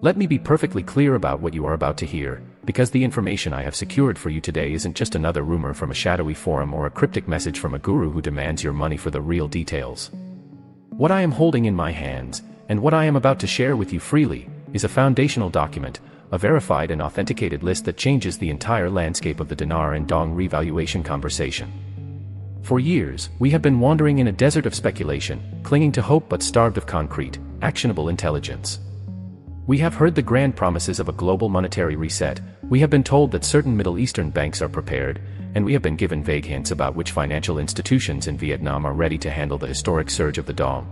Let me be perfectly clear about what you are about to hear, because the information I have secured for you today isn't just another rumor from a shadowy forum or a cryptic message from a guru who demands your money for the real details. What I am holding in my hands, and what I am about to share with you freely, is a foundational document, a verified and authenticated list that changes the entire landscape of the dinar and dong revaluation conversation. For years, we have been wandering in a desert of speculation, clinging to hope but starved of concrete, actionable intelligence. We have heard the grand promises of a global monetary reset, we have been told that certain Middle Eastern banks are prepared, and we have been given vague hints about which financial institutions in Vietnam are ready to handle the historic surge of the dong.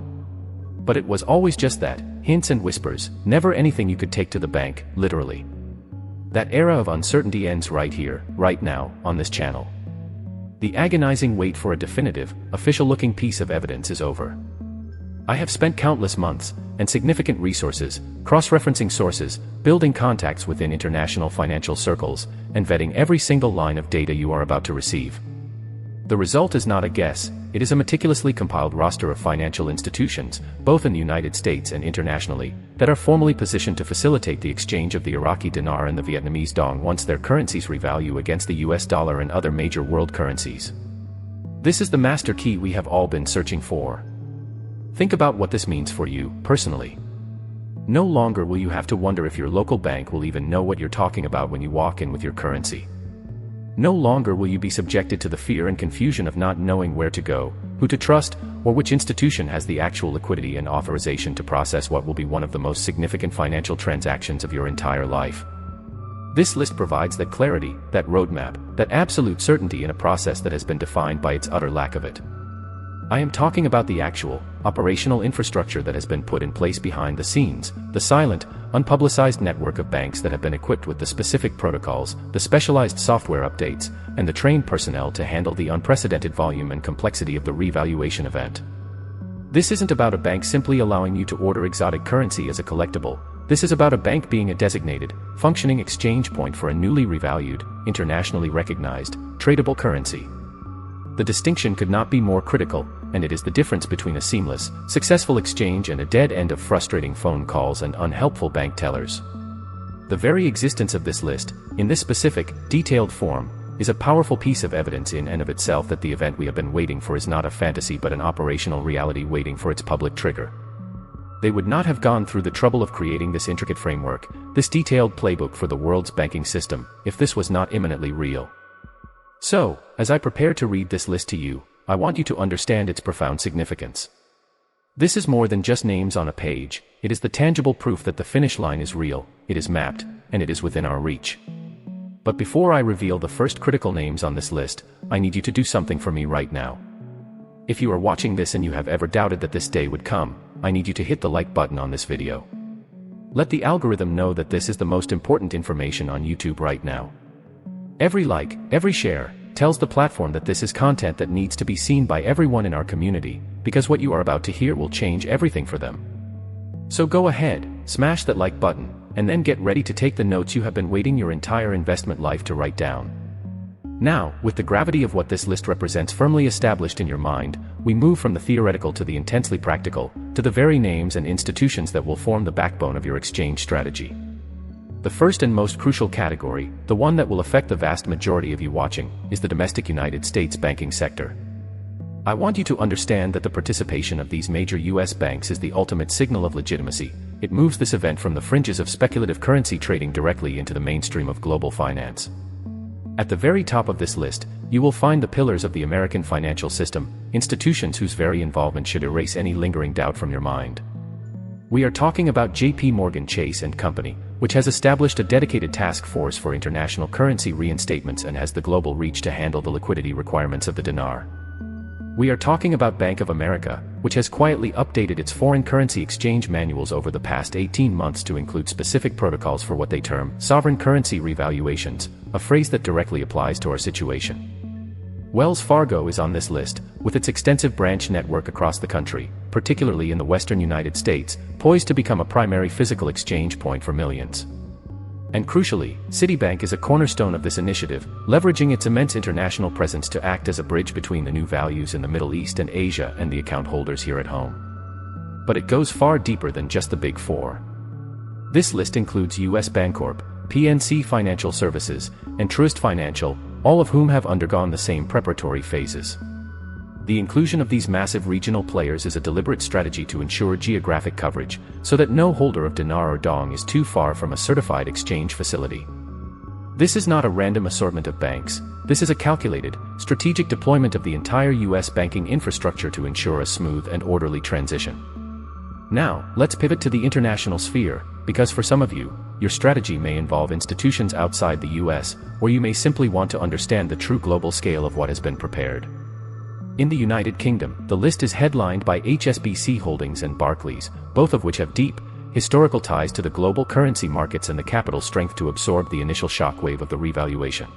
But it was always just that, hints and whispers, never anything you could take to the bank, literally. That era of uncertainty ends right here, right now, on this channel. The agonizing wait for a definitive, official-looking piece of evidence is over. I have spent countless months, and significant resources, cross-referencing sources, building contacts within international financial circles, and vetting every single line of data you are about to receive. The result is not a guess, it is a meticulously compiled roster of financial institutions, both in the United States and internationally, that are formally positioned to facilitate the exchange of the Iraqi dinar and the Vietnamese dong once their currencies revalue against the US dollar and other major world currencies. This is the master key we have all been searching for. Think about what this means for you, personally. No longer will you have to wonder if your local bank will even know what you're talking about when you walk in with your currency. No longer will you be subjected to the fear and confusion of not knowing where to go, who to trust, or which institution has the actual liquidity and authorization to process what will be one of the most significant financial transactions of your entire life. This list provides that clarity, that roadmap, that absolute certainty in a process that has been defined by its utter lack of it. I am talking about the actual, operational infrastructure that has been put in place behind the scenes, the silent, unpublicized network of banks that have been equipped with the specific protocols, the specialized software updates, and the trained personnel to handle the unprecedented volume and complexity of the revaluation event. This isn't about a bank simply allowing you to order exotic currency as a collectible. This is about a bank being a designated, functioning exchange point for a newly revalued, internationally recognized, tradable currency. The distinction could not be more critical, and it is the difference between a seamless, successful exchange and a dead end of frustrating phone calls and unhelpful bank tellers. The very existence of this list, in this specific, detailed form, is a powerful piece of evidence in and of itself that the event we have been waiting for is not a fantasy but an operational reality waiting for its public trigger. They would not have gone through the trouble of creating this intricate framework, this detailed playbook for the world's banking system, if this was not imminently real. So, as I prepare to read this list to you, I want you to understand its profound significance. This is more than just names on a page, it is the tangible proof that the finish line is real, it is mapped, and it is within our reach. But before I reveal the first critical names on this list, I need you to do something for me right now. If you are watching this and you have ever doubted that this day would come, I need you to hit the like button on this video. Let the algorithm know that this is the most important information on YouTube right now. Every like, every share, tells the platform that this is content that needs to be seen by everyone in our community, because what you are about to hear will change everything for them. So go ahead, smash that like button, and then get ready to take the notes you have been waiting your entire investment life to write down. Now, with the gravity of what this list represents firmly established in your mind, we move from the theoretical to the intensely practical, to the very names and institutions that will form the backbone of your exchange strategy. The first and most crucial category, the one that will affect the vast majority of you watching, is the domestic United States banking sector. I want you to understand that the participation of these major US banks is the ultimate signal of legitimacy. It moves this event from the fringes of speculative currency trading directly into the mainstream of global finance. At the very top of this list, you will find the pillars of the American financial system, institutions whose very involvement should erase any lingering doubt from your mind. We are talking about JP Morgan Chase & Company, which has established a dedicated task force for international currency reinstatements and has the global reach to handle the liquidity requirements of the dinar. We are talking about Bank of America, which has quietly updated its foreign currency exchange manuals over the past 18 months to include specific protocols for what they term sovereign currency revaluations, a phrase that directly applies to our situation. Wells Fargo is on this list, with its extensive branch network across the country, particularly in the western United States, poised to become a primary physical exchange point for millions. And crucially, Citibank is a cornerstone of this initiative, leveraging its immense international presence to act as a bridge between the new values in the Middle East and Asia and the account holders here at home. But it goes far deeper than just the Big Four. This list includes US Bancorp, PNC Financial Services, and Truist Financial, all of whom have undergone the same preparatory phases. The inclusion of these massive regional players is a deliberate strategy to ensure geographic coverage, so that no holder of dinar or dong is too far from a certified exchange facility. This is not a random assortment of banks. This is a calculated, strategic deployment of the entire US banking infrastructure to ensure a smooth and orderly transition. Now, let's pivot to the international sphere, because for some of you, your strategy may involve institutions outside the US, or you may simply want to understand the true global scale of what has been prepared. In the United Kingdom, the list is headlined by HSBC Holdings and Barclays, both of which have deep, historical ties to the global currency markets and the capital strength to absorb the initial shockwave of the revaluation.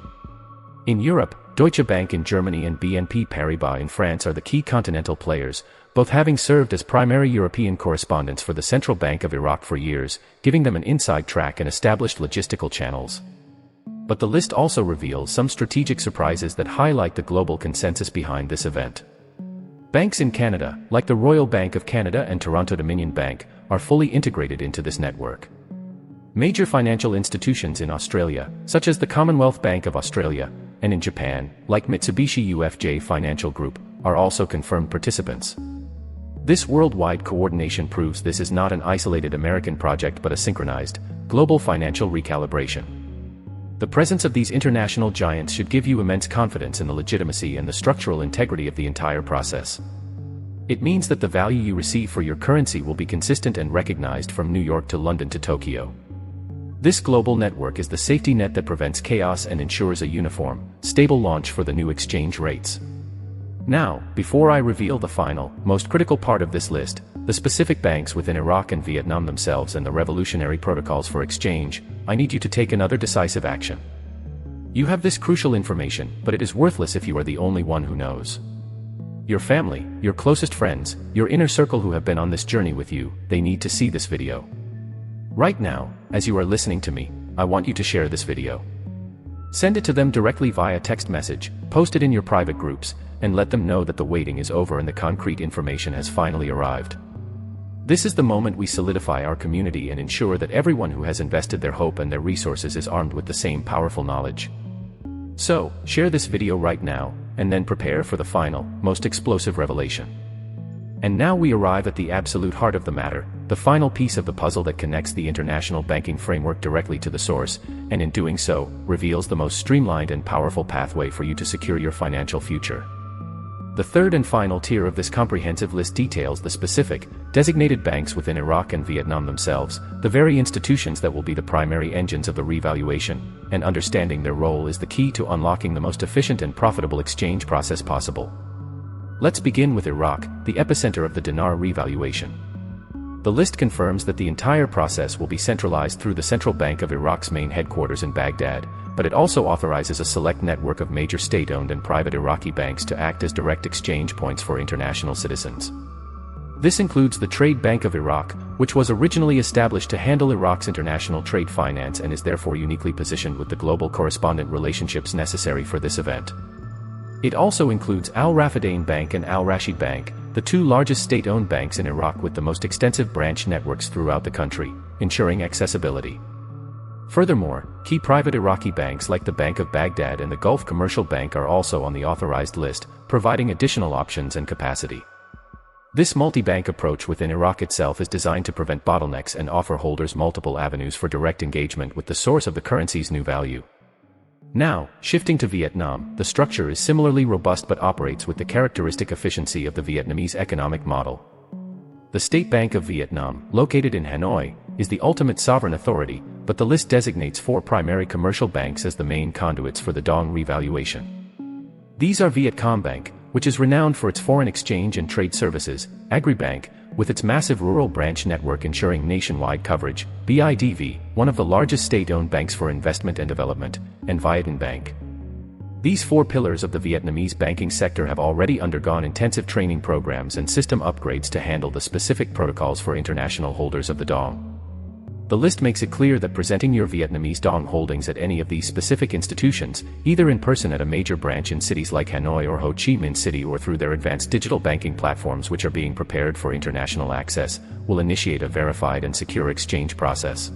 In Europe, Deutsche Bank in Germany and BNP Paribas in France are the key continental players, both having served as primary European correspondents for the Central Bank of Iraq for years, giving them an inside track and established logistical channels. But the list also reveals some strategic surprises that highlight the global consensus behind this event. Banks in Canada, like the Royal Bank of Canada and Toronto-Dominion Bank, are fully integrated into this network. Major financial institutions in Australia, such as the Commonwealth Bank of Australia, and in Japan, like Mitsubishi UFJ Financial Group, are also confirmed participants. This worldwide coordination proves this is not an isolated American project but a synchronized, global financial recalibration. The presence of these international giants should give you immense confidence in the legitimacy and the structural integrity of the entire process. It means that the value you receive for your currency will be consistent and recognized from New York to London to Tokyo. This global network is the safety net that prevents chaos and ensures a uniform, stable launch for the new exchange rates. Now, before I reveal the final, most critical part of this list, the specific banks within Iraq and Vietnam themselves and the revolutionary protocols for exchange, I need you to take another decisive action. You have this crucial information, but it is worthless if you are the only one who knows. Your family, your closest friends, your inner circle who have been on this journey with you, they need to see this video. Right now, as you are listening to me, I want you to share this video. Send it to them directly via text message, post it in your private groups, and let them know that the waiting is over and the concrete information has finally arrived. This is the moment we solidify our community and ensure that everyone who has invested their hope and their resources is armed with the same powerful knowledge. So, share this video right now, and then prepare for the final, most explosive revelation. And now we arrive at the absolute heart of the matter, the final piece of the puzzle that connects the international banking framework directly to the source, and in doing so, reveals the most streamlined and powerful pathway for you to secure your financial future. The third and final tier of this comprehensive list details the specific, designated banks within Iraq and Vietnam themselves, the very institutions that will be the primary engines of the revaluation, and understanding their role is the key to unlocking the most efficient and profitable exchange process possible. Let's begin with Iraq, the epicenter of the dinar revaluation. The list confirms that the entire process will be centralized through the Central Bank of Iraq's main headquarters in Baghdad, but it also authorizes a select network of major state-owned and private Iraqi banks to act as direct exchange points for international citizens. This includes the Trade Bank of Iraq, which was originally established to handle Iraq's international trade finance and is therefore uniquely positioned with the global correspondent relationships necessary for this event. It also includes Al Rafidain Bank and Al Rashid Bank, the two largest state-owned banks in Iraq with the most extensive branch networks throughout the country, ensuring accessibility. Furthermore, key private Iraqi banks like the Bank of Baghdad and the Gulf Commercial Bank are also on the authorized list, providing additional options and capacity. This multi-bank approach within Iraq itself is designed to prevent bottlenecks and offer holders multiple avenues for direct engagement with the source of the currency's new value. Now, shifting to Vietnam, the structure is similarly robust but operates with the characteristic efficiency of the Vietnamese economic model. The State Bank of Vietnam, located in Hanoi, is the ultimate sovereign authority, but the list designates four primary commercial banks as the main conduits for the dong revaluation. These are Vietcombank, which is renowned for its foreign exchange and trade services, Agribank, with its massive rural branch network ensuring nationwide coverage, BIDV, one of the largest state-owned banks for investment and development, and Vietnam Bank. These four pillars of the Vietnamese banking sector have already undergone intensive training programs and system upgrades to handle the specific protocols for international holders of the dong. The list makes it clear that presenting your Vietnamese dong holdings at any of these specific institutions, either in person at a major branch in cities like Hanoi or Ho Chi Minh City or through their advanced digital banking platforms which are being prepared for international access, will initiate a verified and secure exchange process.